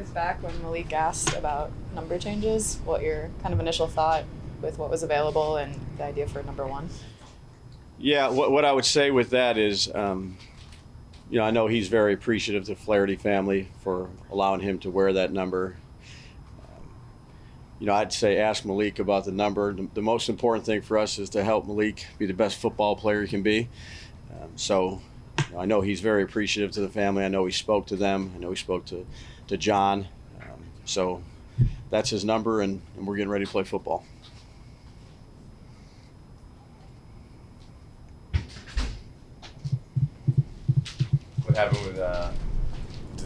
us back when Malik asked about number changes? What your kind of initial thought with what was available and the idea for number 1? Yeah, what I would say with that is, I know he's very appreciative to the Flaherty family for allowing him to wear that number. I'd say ask Malik about the number. The most important thing for us is to help Malik be the best football player he can be. I know he's very appreciative to the family. I know he spoke to them. I know he spoke to John. So that's his number, and we're getting ready to play football. What happened with the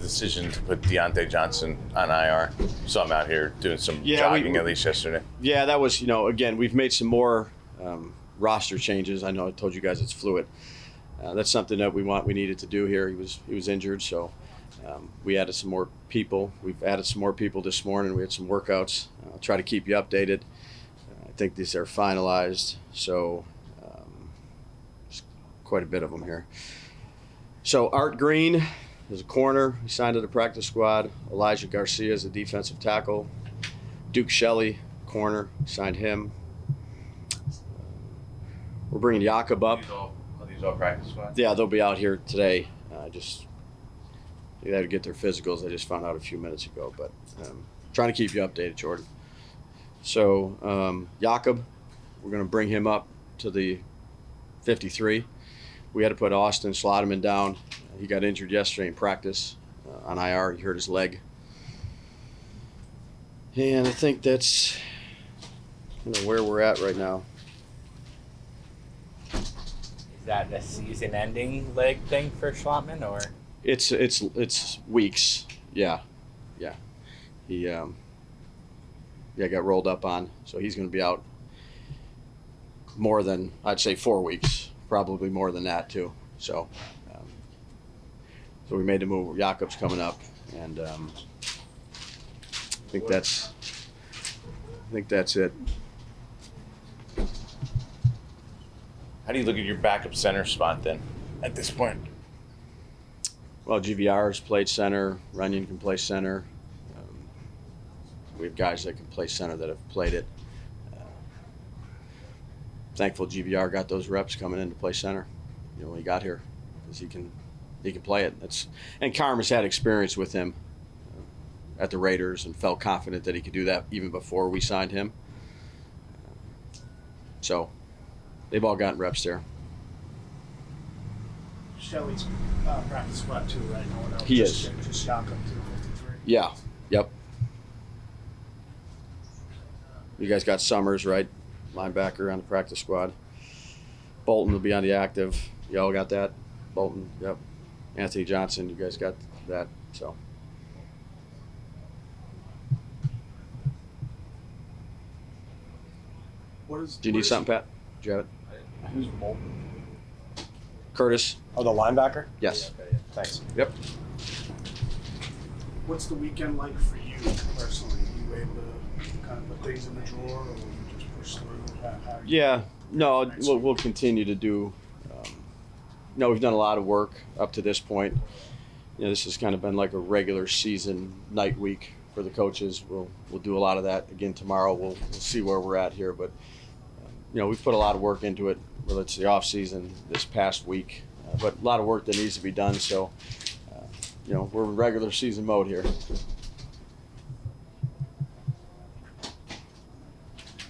decision to put Deontay Johnson on IR? You saw him out here doing some jogging at least yesterday. Yeah, that was, again, we've made some more roster changes. I know I told you guys it's fluid. That's something that we needed to do here. He was injured, so we added some more people. We've added some more people this morning. We had some workouts. I'll try to keep you updated. I think these are finalized, so there's quite a bit of them here. So Art Green is a corner. He signed to the practice squad. Elijah Garcia is a defensive tackle. Duke Shelley, corner, signed him. We're bringing Jakob up. Are these all practice squads? Yeah, they'll be out here today. They had to get their physicals. I just found out a few minutes ago, but trying to keep you updated, Jordan. So Jakob, we're going to bring him up to the 53. We had to put Austin Slotterman down. He got injured yesterday in practice on IR. He hurt his leg. And I think that's where we're at right now. Is that a season-ending leg thing for Schlotman, or? It's weeks. Yeah. He got rolled up on, so he's going to be out more than, I'd say, 4 weeks. Probably more than that too. So we made the move. Jakob's coming up, and I think that's it. How do you look at your backup center spot then at this point? Well, GVR's played center. Runyon can play center. We have guys that can play center that have played it. Thankful GVR got those reps coming in to play center. When he got here, because he can play it. And Carm has had experience with him at the Raiders and felt confident that he could do that even before we signed him. So they've all gotten reps there. Shelley's practice squad too, right? No one else. He is. Just Jakob too, 53. Yeah. Yep. You guys got Summers, right? Linebacker on the practice squad. Bolton will be on the active. You all got that? Bolton, yep. Anthony Johnson, you guys got that, so. Do you need something, Pat? Do you have it? Who's Bolton? Curtis? Oh, the linebacker? Yes. Okay, thanks. Yep. What's the weekend like for you personally? Are you able to kind of put things in the drawer, or will you just push through? Yeah. No, we'll continue to do. We've done a lot of work up to this point. This has kind of been like a regular season night week for the coaches. We'll do a lot of that again tomorrow. We'll see where we're at here, but we've put a lot of work into it. Whether it's the off season this past week, but a lot of work that needs to be done. So, we're in regular season mode here.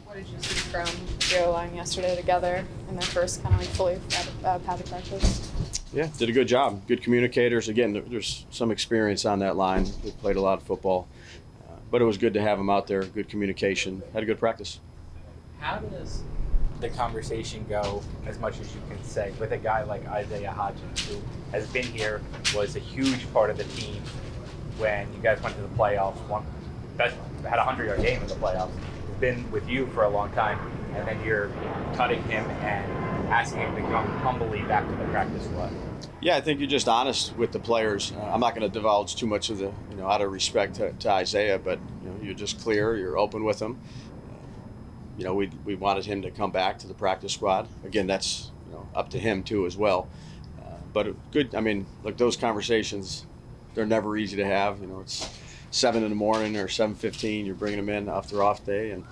What did you see from the O-line yesterday together in their first kind of like fully padded practice? Yeah, did a good job. Good communicators. Again, there's some experience on that line. They played a lot of football, but it was good to have them out there. Good communication. Had a good practice. How does the conversation go, as much as you can say, with a guy like Isaiah Hodgins, who has been here, was a huge part of the team when you guys went to the playoffs, had a 100-yard game in the playoffs, been with you for a long time, and then you're cutting him and asking him to come humbly back to the practice squad? Yeah, I think you're just honest with the players. I'm not going to divulge too much of the, out of respect to Isaiah, but you're just clear, you're open with him. We wanted him to come back to the practice squad. Again, that's up to him too as well. But good. I mean, look, those conversations, they're never easy to have. It's 7 in the morning or 7:15. You're bringing them in off their off day, and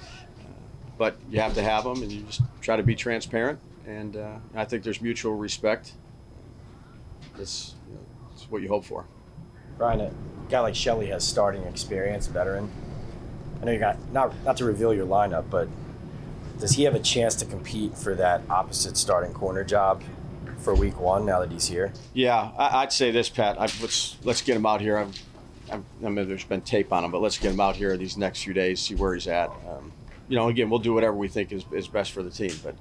but you have to have them, and you just try to be transparent. And I think there's mutual respect. It's what you hope for. Brian, a guy like Shelley has starting experience, veteran. I know you got not to reveal your lineup, but does he have a chance to compete for that opposite starting corner job for week 1 now that he's here? Yeah, I'd say this, Pat. Let's get him out here. I mean, there's been tape on him, but let's get him out here these next few days, see where he's at. Again, we'll do whatever we think is best for the team, but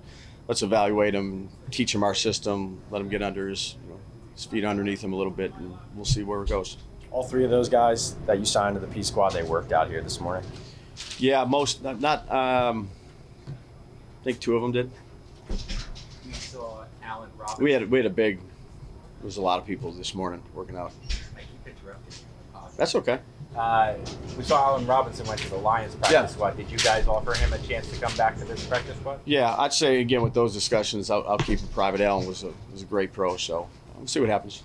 let's evaluate him, teach him our system, let him get under his feet underneath him a little bit, and we'll see where it goes. All 3 of those guys that you signed to the P squad, they worked out here this morning. Yeah, most not. I think 2 of them did. We saw Allen Robinson. We had a big. There was a lot of people this morning working out. I keep interrupting you. That's okay. We saw Allen Robinson went to the Lions practice squad. Did you guys offer him a chance to come back to this practice squad? Yeah, I'd say again with those discussions, I'll keep it private. Allen was a great pro, so we'll see what happens.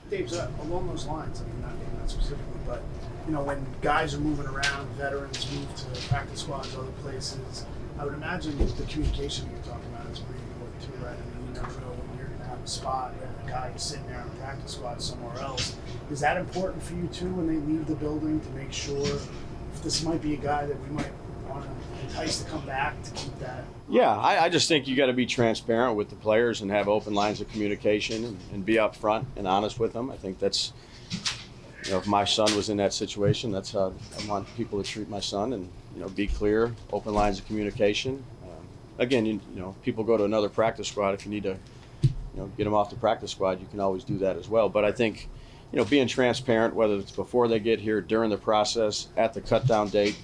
Dave, along those lines, I mean, not specifically, but when guys are moving around, veterans move to practice squads, other places, I would imagine the communication you're talking about is pretty important too, right? I mean, you never know when you're going to have a spot and a guy is sitting there on a practice squad somewhere else. Is that important for you too when they leave the building to make sure if this might be a guy that we might want to entice to come back to keep that? Yeah, I just think you got to be transparent with the players and have open lines of communication and be upfront and honest with them. I think that's, if my son was in that situation, that's how I want people to treat my son, and be clear, open lines of communication. Again, people go to another practice squad. If you need to, get them off the practice squad, you can always do that as well. But I think, being transparent, whether it's before they get here, during the process, at the cut down date,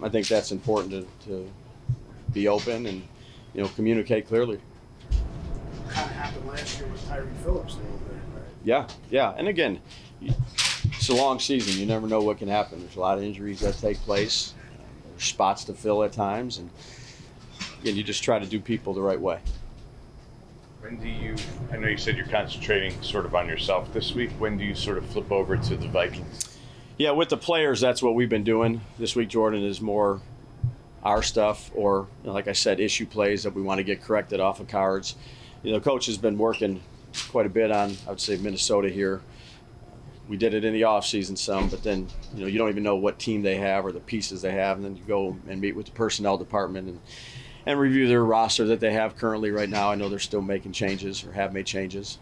I think that's important to be open and communicate clearly. Kind of happened last year with Tyree Phillips a little bit, right? Yeah, and again, it's a long season. You never know what can happen. There's a lot of injuries that take place. There's spots to fill at times, and again, you just try to do people the right way. When do you, I know you said you're concentrating sort of on yourself this week. When do you sort of flip over to the Vikings? Yeah, with the players, that's what we've been doing. This week, Jordan, is more our stuff or, like I said, issue plays that we want to get corrected off of cards. Coach has been working quite a bit on, I would say, Minnesota here. We did it in the offseason some, but then, you don't even know what team they have or the pieces they have, and then you go and meet with the personnel department and review their roster that they have currently right now. I know they're still making changes or have made changes,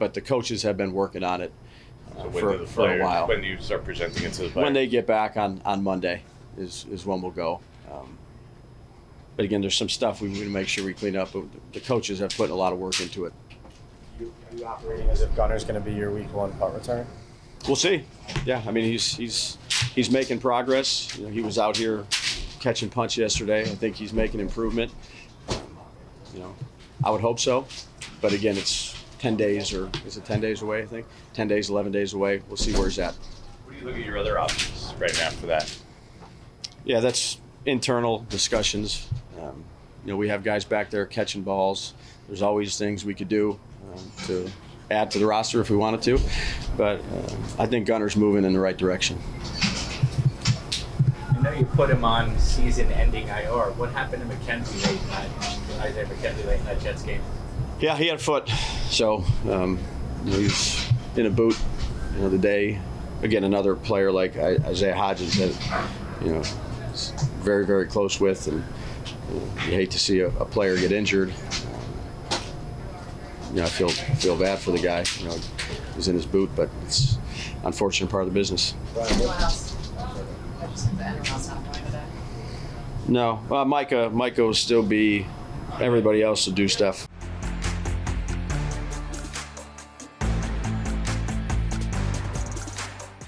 but the coaches have been working on it for a while. When do you start presenting it to the players? When they get back on Monday is when we'll go. But again, there's some stuff we want to make sure we clean up. But the coaches have put a lot of work into it. Are you operating as if Gunner's going to be your week 1 punt returner? We'll see. Yeah, I mean he's making progress. He was out here catching punch yesterday. I think he's making improvement. I would hope so. But again, it's 10 days, or is it 10 days away? I think 10 days, 11 days away. We'll see where he's at. What do you look at your other options right now for that? Yeah, that's internal discussions. We have guys back there catching balls. There's always things we could do to add to the roster if we wanted to, but I think Gunner's moving in the right direction. I know you put him on season-ending IR. What happened to Isaiah McKenzie late in that Jets game? Yeah, he had a foot, so he was in a boot. The day. Again, another player like Isaiah Hodgins that is very, very close with, and you hate to see a player get injured. I feel bad for the guy. He's in his boot, but it's an unfortunate part of the business. Anyone else? Anyone else not playing today? No, Micah will still be. Everybody else will do stuff.